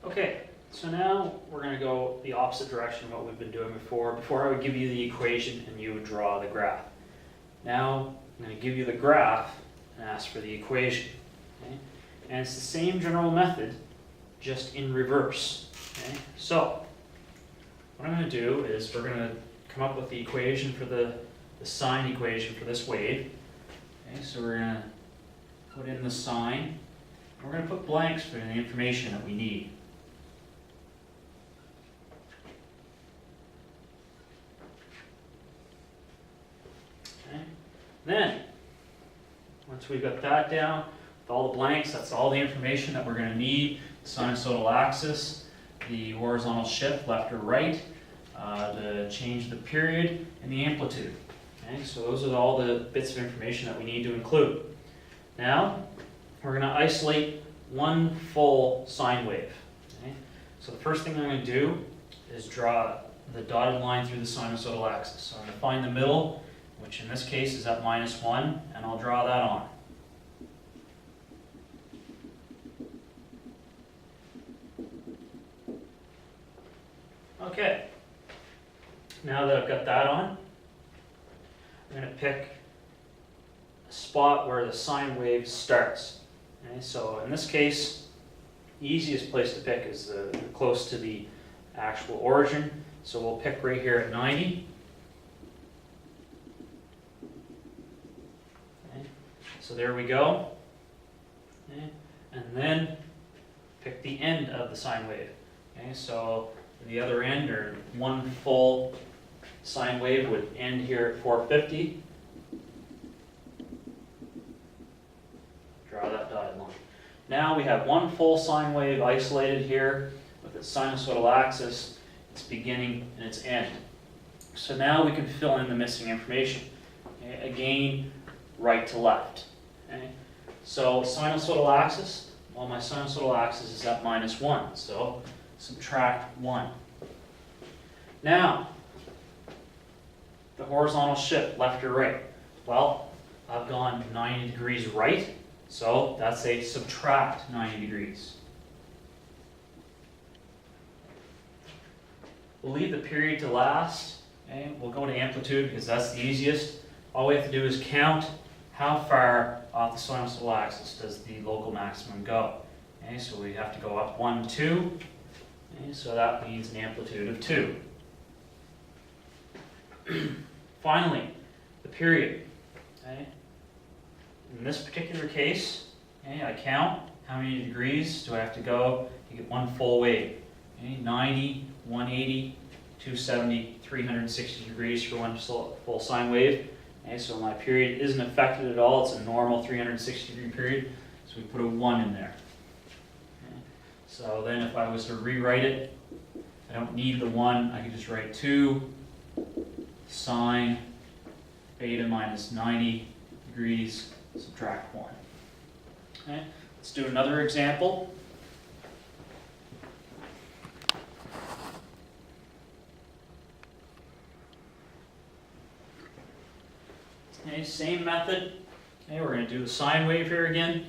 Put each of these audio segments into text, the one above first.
Okay, so now we're going to go the opposite direction of what we've been doing before. Before I would give you the equation and you would draw the graph. Now I'm going to give you the graph and ask for the equation. Okay? And it's the same general method, just in reverse. Okay? So what I'm going to do is we're going to come up with the equation for the sine equation for this wave. Okay? So we're going to put in the sine. We're going to put blanks for the information that we need. Okay. Then, once we've got that down, with all the blanks, that's all the information that we're going to need. The sinusoidal axis, the horizontal shift, left or right, to change the period, and the amplitude. Okay. So those are all the bits of information that we need to include. Now, we're going to isolate one full sine wave. Okay? So the first thing I'm going to do is draw the dotted line through the sinusoidal axis. So I'm going to find the middle, which in this case is at -1, and I'll draw that on. Okay, now that I've got that on, I'm going to pick a spot where the sine wave starts. Okay, so in this case, the easiest place to pick is close to the actual origin. So we'll pick right here at 90. Okay, so there we go. Okay, and then pick the end of the sine wave. Okay, so the other end, or one full sine wave, would end here at 450. Draw that dotted line. Now we have one full sine wave isolated here with its sinusoidal axis, its beginning and its end. So now we can fill in the missing information. Okay, again, right to left. Okay. So sinusoidal axis, well, my sinusoidal axis is at -1, so subtract 1. Now, the horizontal shift, left or right. Well, I've gone 90 degrees right, so that's a subtract 90 degrees. We'll leave the period to last. Okay? We'll go to amplitude because that's the easiest. All we have to do is count how far off the sinusoidal axis does the local maximum go. Okay? So we have to go up 1, 2. Okay? So that means an amplitude of 2. Finally, the period. Okay? In this particular case, okay, I count how many degrees do I have to go to get one full wave. Okay, 90, 180, 270, 360 degrees for one full sine wave. Okay, so my period isn't affected at all. It's a normal 360 degree period. So we put a 1 in there. Okay, so then if I was to rewrite it, I don't need the 1. I could just write 2 sine beta minus 90 degrees subtract 1. Okay, let's do another example. Okay, same method. Okay, we're going to do the sine wave here again.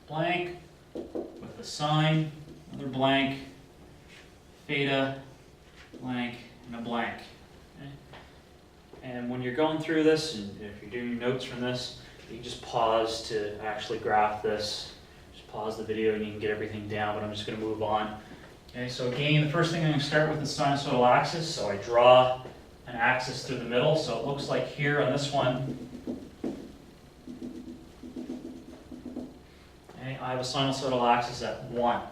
Blank with the sine, another blank, theta, blank, and a blank. Okay. And when you're going through this, and if you're doing your notes from this, you can just pause to actually graph this. Just pause the video and you can get everything down, but I'm just going to move on. Okay, so again, the first thing I'm going to start with is the sinusoidal axis. So I draw an axis through the middle. So it looks like here on this one, okay, I have a sinusoidal axis at 1. Okay.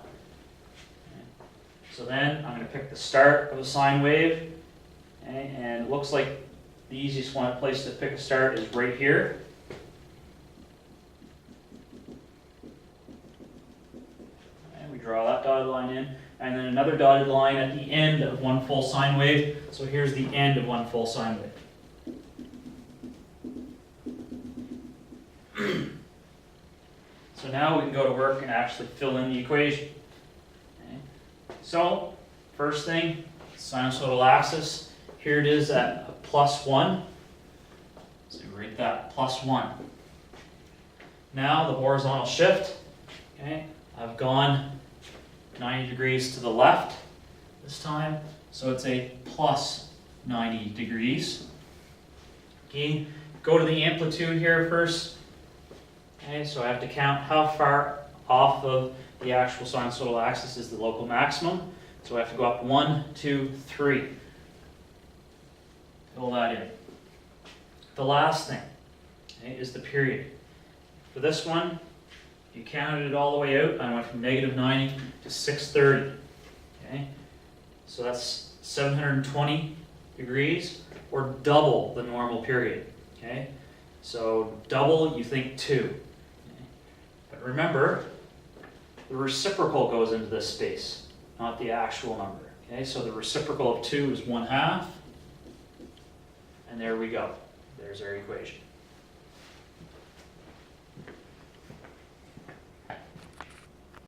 So then I'm going to pick the start of a sine wave. Okay, and it looks like the easiest place to pick a start is right here. And we draw that dotted line in, and then another dotted line at the end of one full sine wave. So here's the end of one full sine wave. So now we can go to work and actually fill in the equation. Okay. So first thing, sinusoidal axis. Here it is at a +1. So we write that +1. Now the horizontal shift. Okay, I've gone 90 degrees to the left this time, so it's a plus 90 degrees. Okay, go to the amplitude here first. Okay, so I have to count how far off of the actual sinusoidal axis is the local maximum. So I have to go up 1, 2, 3. Fill that in. The last thing, okay, is the period. For this one, you counted it all the way out. I went from -90 to 630. Okay, so that's 720 degrees, or double the normal period. Okay, so double, you think 2. Okay. But remember, the reciprocal goes into this space, not the actual number. Okay, so the reciprocal of 2 is 1/2, and there we go. There's our equation.